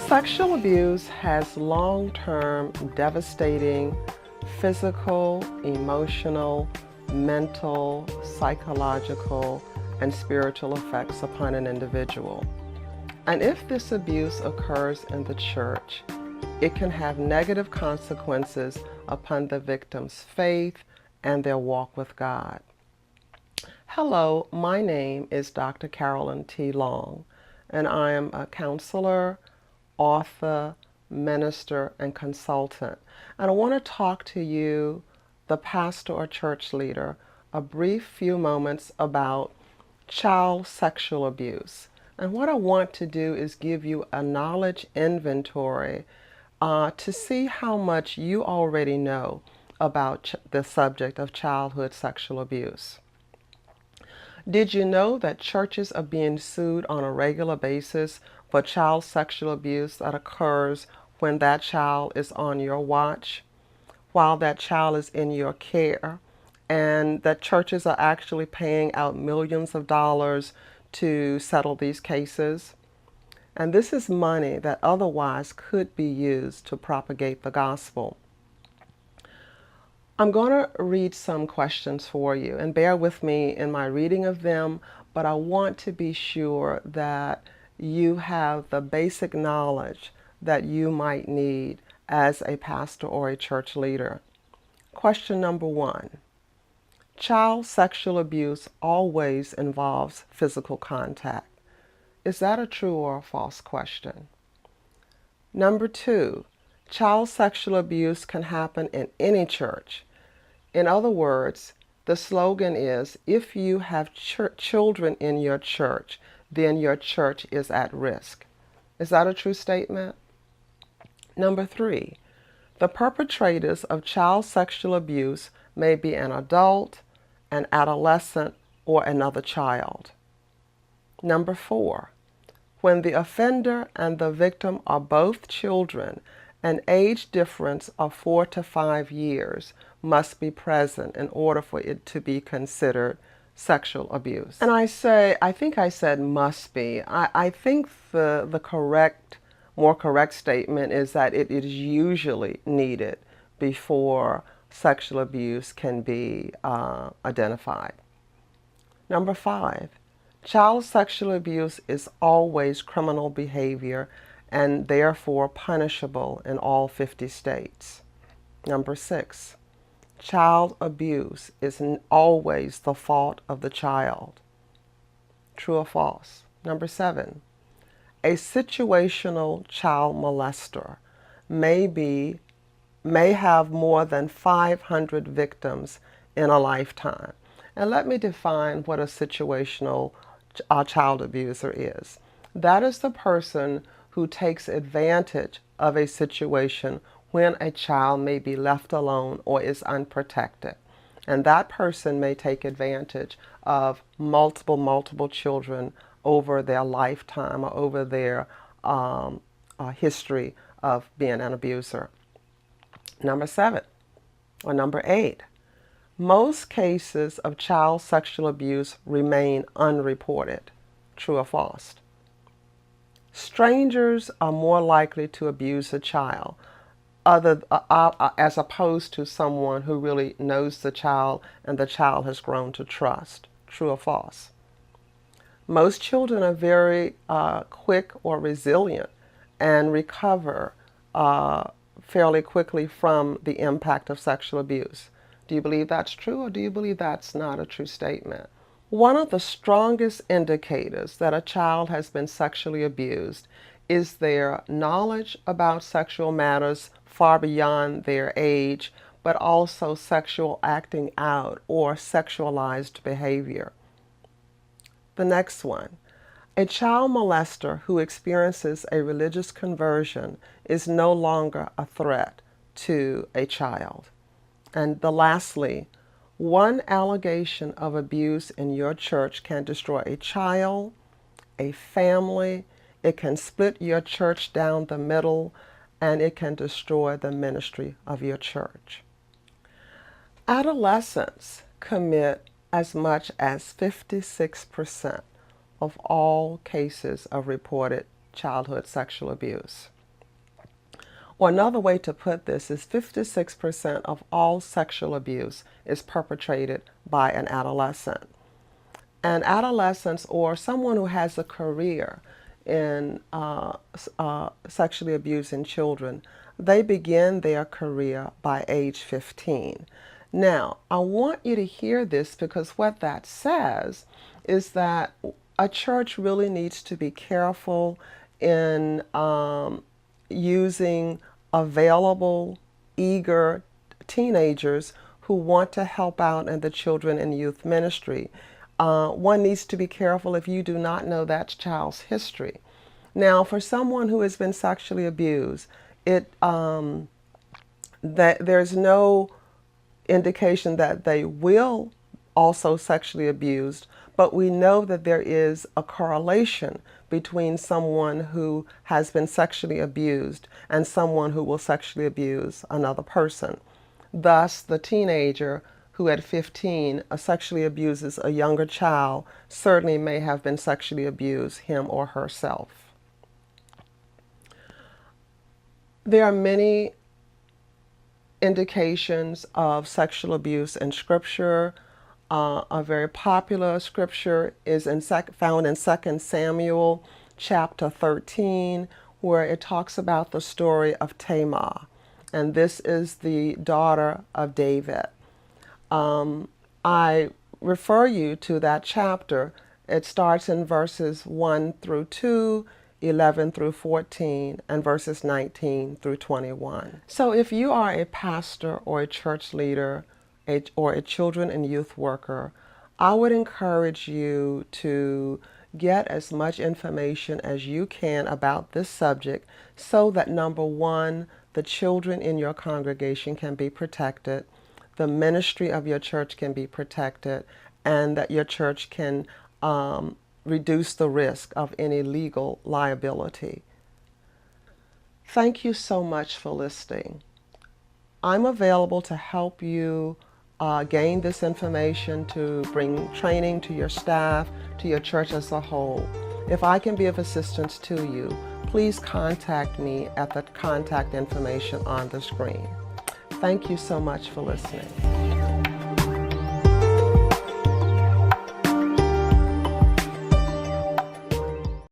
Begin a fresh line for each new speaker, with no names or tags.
Sexual abuse has long-term devastating physical, emotional, mental, psychological, and spiritual effects upon an individual. And if this abuse occurs in the church, it can have negative consequences upon the victim's faith and their walk with God. Hello, my name is Dr. Carolyn T. Long, and I am a counselor, author, minister, and consultant. And I want to talk to you, the pastor or church leader, a brief few moments about child sexual abuse. And what I want to do is give you a knowledge inventory to see how much you already know about the subject of childhood sexual abuse. Did you know that churches are being sued on a regular basis for child sexual abuse that occurs when that child is on your watch, while that child is in your care, and that churches are actually paying out millions of dollars to settle these cases? And this is money that otherwise could be used to propagate the gospel. I'm going to read some questions for you, and bear with me in my reading of them, but I want to be sure that you have the basic knowledge that you might need as a pastor or a church leader. Question number 1. Child sexual abuse always involves physical contact. Is that a true or a false question? Number 2. Child sexual abuse can happen in any church. In other words, the slogan is, if you have children in your church, then your church is at risk. Is that a true statement? Number 3, the perpetrators of child sexual abuse may be an adult, an adolescent, or another child. Number 4, when the offender and the victim are both children, an age difference of 4 to 5 years must be present in order for it to be considered sexual abuse. And I think I said must be. I think the more correct statement is that it is usually needed before sexual abuse can be identified. Number 5, child sexual abuse is always criminal behavior and therefore punishable in all 50 states. Number 6, child abuse is always the fault of the child. True or false? Number 7, a situational child molester may have more than 500 victims in a lifetime. And let me define what a situational child abuser is. That is the person who takes advantage of a situation when a child may be left alone or is unprotected. And that person may take advantage of multiple children over their lifetime or over their history of being an abuser. Number 8, most cases of child sexual abuse remain unreported. True or false? Strangers are more likely to abuse a child as opposed to someone who really knows the child and the child has grown to trust. True or false? Most children are very quick or resilient and recover fairly quickly from the impact of sexual abuse. Do you believe that's true, or do you believe that's not a true statement? One of the strongest indicators that a child has been sexually abused is their knowledge about sexual matters far beyond their age, but also sexual acting out or sexualized behavior. The next one, a child molester who experiences a religious conversion is no longer a threat to a child. And lastly, one allegation of abuse in your church can destroy a child, a family, it can split your church down the middle, and it can destroy the ministry of your church. Adolescents commit as much as 56% of all cases of reported childhood sexual abuse. Or another way to put this is 56% of all sexual abuse is perpetrated by an adolescent. And adolescents, or someone who has a career in sexually abusing children, they begin their career by age 15. Now, I want you to hear this, because what that says is that a church really needs to be careful in using available, eager teenagers who want to help out in the children and youth ministry. One needs to be careful if you do not know that child's history. Now, for someone who has been sexually abused, that there's no indication that they will also sexually abused, but we know that there is a correlation between someone who has been sexually abused and someone who will sexually abuse another person. Thus, the teenager who at 15 sexually abuses a younger child certainly may have been sexually abused him or herself. There are many indications of sexual abuse in Scripture. A very popular scripture is found in 2 Samuel chapter 13, where it talks about the story of Tamar. And this is the daughter of David. I refer you to that chapter. It starts in verses 1 through 2, 11 through 14, and verses 19 through 21. So if you are a pastor or a church leader or a children and youth worker, I would encourage you to get as much information as you can about this subject, so that, number one, the children in your congregation can be protected, the ministry of your church can be protected, and that your church can reduce the risk of any legal liability. Thank you so much for listening. I'm available to help you gain this information, to bring training to your staff, to your church as a whole. If I can be of assistance to you, please contact me at the contact information on the screen. Thank you so much for listening.